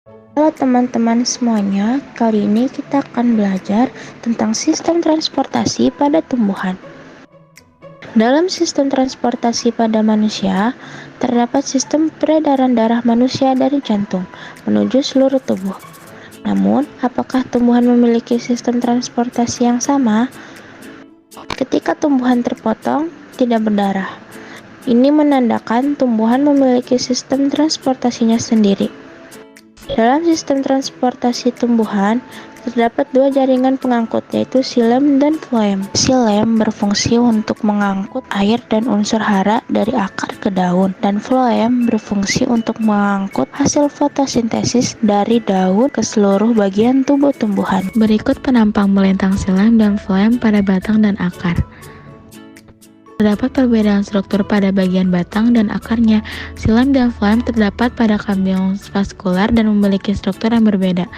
Halo teman-teman semuanya, kali ini kita akan belajar tentang sistem transportasi pada tumbuhan. Dalam sistem transportasi pada manusia, terdapat sistem peredaran darah manusia dari jantung menuju seluruh tubuh. Namun, apakah tumbuhan memiliki sistem transportasi yang sama? Ketika tumbuhan terpotong, tidak berdarah. Ini menandakan tumbuhan memiliki sistem transportasinya sendiri. Dalam sistem transportasi tumbuhan, terdapat dua jaringan pengangkut, yaitu xilem dan floem. Xilem berfungsi untuk mengangkut air dan unsur hara dari akar ke daun, dan floem berfungsi untuk mengangkut hasil fotosintesis dari daun ke seluruh bagian tubuh tumbuhan. Berikut penampang melintang xilem dan floem pada batang dan akar. Terdapat perbedaan struktur pada bagian batang dan akarnya. Xilem dan floem terdapat pada kambium vaskular dan memiliki struktur yang berbeda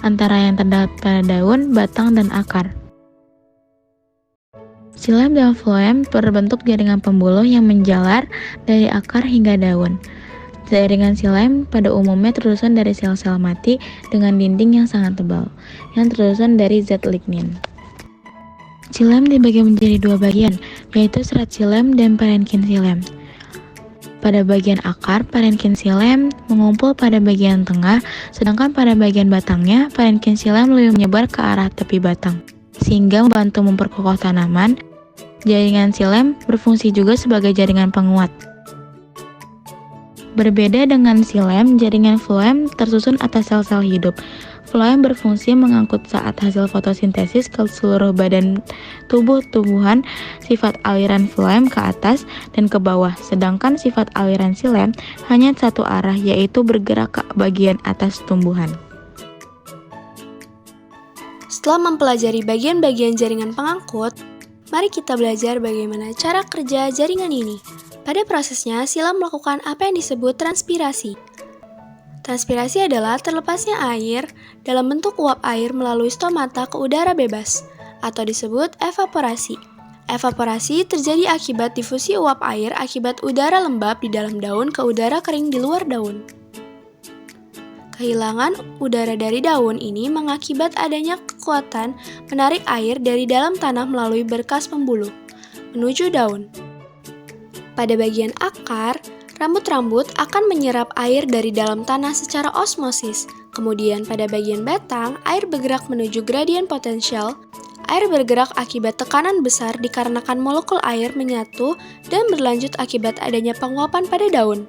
antara yang terdapat pada daun, batang, dan akar. Xilem dan floem berbentuk jaringan pembuluh yang menjalar dari akar hingga daun. Jaringan xilem pada umumnya tersusun dari sel-sel mati dengan dinding yang sangat tebal, yang tersusun dari zat lignin. Xilem dibagi menjadi dua bagian, yaitu serat xilem dan parenkin xilem. Pada bagian akar, parenkin xilem mengumpul pada bagian tengah, sedangkan pada bagian batangnya, parenkin xilem lebih menyebar ke arah tepi batang, sehingga membantu memperkokoh tanaman. Jaringan xilem berfungsi juga sebagai jaringan penguat. Berbeda dengan xilem, jaringan floem tersusun atas sel-sel hidup. Floem berfungsi mengangkut saat hasil fotosintesis ke seluruh badan tubuh tumbuhan. Sifat aliran floem ke atas dan ke bawah, sedangkan sifat aliran xilem hanya satu arah, yaitu bergerak ke bagian atas tumbuhan. Setelah mempelajari bagian-bagian jaringan pengangkut, mari kita belajar bagaimana cara kerja jaringan ini. Pada prosesnya, xilem melakukan apa yang disebut transpirasi. Transpirasi adalah terlepasnya air dalam bentuk uap air melalui stomata ke udara bebas, atau disebut evaporasi. Evaporasi terjadi akibat difusi uap air akibat udara lembab di dalam daun ke udara kering di luar daun. Kehilangan udara dari daun ini mengakibat adanya kekuatan menarik air dari dalam tanah melalui berkas pembuluh menuju daun. Pada bagian akar, rambut-rambut akan menyerap air dari dalam tanah secara osmosis. Kemudian pada bagian batang, air bergerak menuju gradien potensial. Air bergerak akibat tekanan besar dikarenakan molekul air menyatu dan berlanjut akibat adanya penguapan pada daun.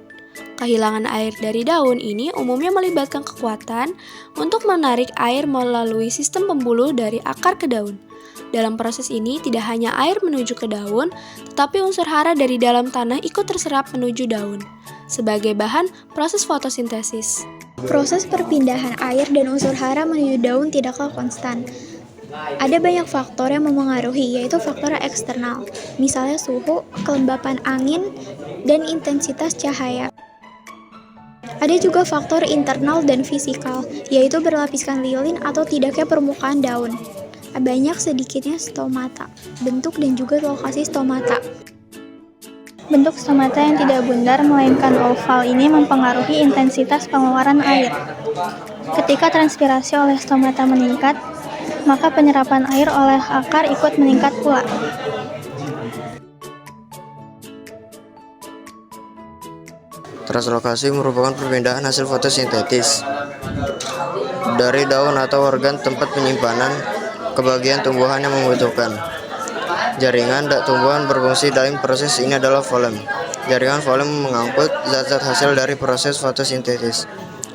Kehilangan air dari daun ini umumnya melibatkan kekuatan untuk menarik air melalui sistem pembuluh dari akar ke daun. Dalam proses ini, tidak hanya air menuju ke daun, tetapi unsur hara dari dalam tanah ikut terserap menuju daun, sebagai bahan proses fotosintesis. Proses perpindahan air dan unsur hara menuju daun tidaklah konstan. Ada banyak faktor yang memengaruhi, yaitu faktor eksternal, misalnya suhu, kelembapan angin, dan intensitas cahaya. Ada juga faktor internal dan fisikal, yaitu berlapiskan lilin atau tidaknya permukaan daun. Banyak sedikitnya stomata, bentuk dan juga lokasi stomata. Bentuk stomata yang tidak bundar melainkan oval ini mempengaruhi intensitas pengeluaran air. Ketika transpirasi oleh stomata meningkat, maka penyerapan air oleh akar ikut meningkat pula. Translokasi merupakan perpindahan hasil fotosintesis dari daun atau organ tempat penyimpanan ke bagian tumbuhan yang membutuhkan. Jaringan tumbuhan berfungsi dalam proses ini adalah floem. Jaringan floem mengangkut zat-zat hasil dari proses fotosintesis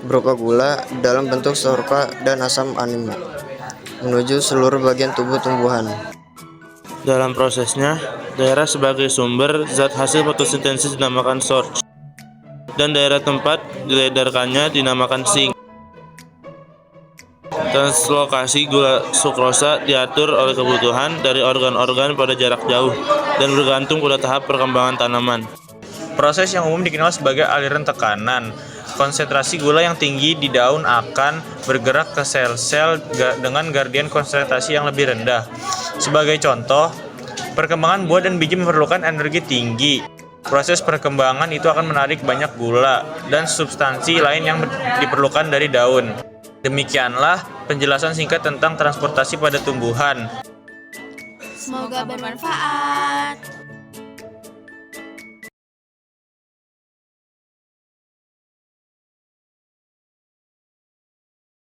berupa gula dalam bentuk sorka dan asam amino menuju seluruh bagian tubuh tumbuhan. Dalam prosesnya, daerah sebagai sumber zat hasil fotosintesis dinamakan source, dan daerah tempat diledarkannya dinamakan sink. Translokasi gula sukrosa diatur oleh kebutuhan dari organ-organ pada jarak jauh dan bergantung pada tahap perkembangan tanaman. Proses yang umum dikenal sebagai aliran tekanan. Konsentrasi gula yang tinggi di daun akan bergerak ke sel-sel dengan gradien konsentrasi yang lebih rendah. Sebagai contoh, perkembangan buah dan biji memerlukan energi tinggi. Proses perkembangan itu akan menarik banyak gula dan substansi lain yang diperlukan dari daun. Demikianlah penjelasan singkat tentang transportasi pada tumbuhan. Semoga bermanfaat.